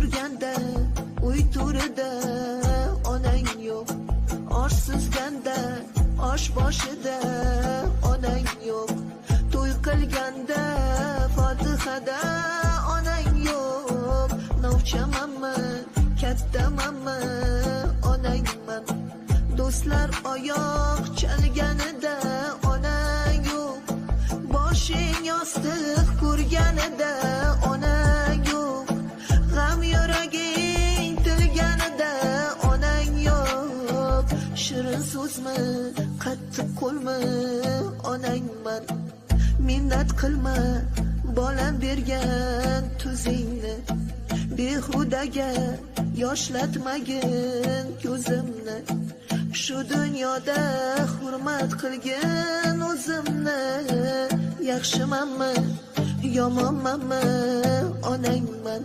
turganda uy to'rida onang yo'q, orsizganda osh boshida onang yo'q, to'y qilganda fotihada onang yo'q. Novchamanmi, kattamanmi, onangman. Do'stlar oyoq chalganida onang yo'q, boshing yostiq ko'rganida onang yo'q, g'am yuraging tilganida onang yo'q. Shirin so'zmi, qattiq qo'lmi, onangman. Minnat qilma bolam bergan tuzingni, behudaga yoshlatmagin ko'zimni. Shu dunyoda hurmat qilgin o'zimni. Yaxshimanmi, yomonmanmi, onangman.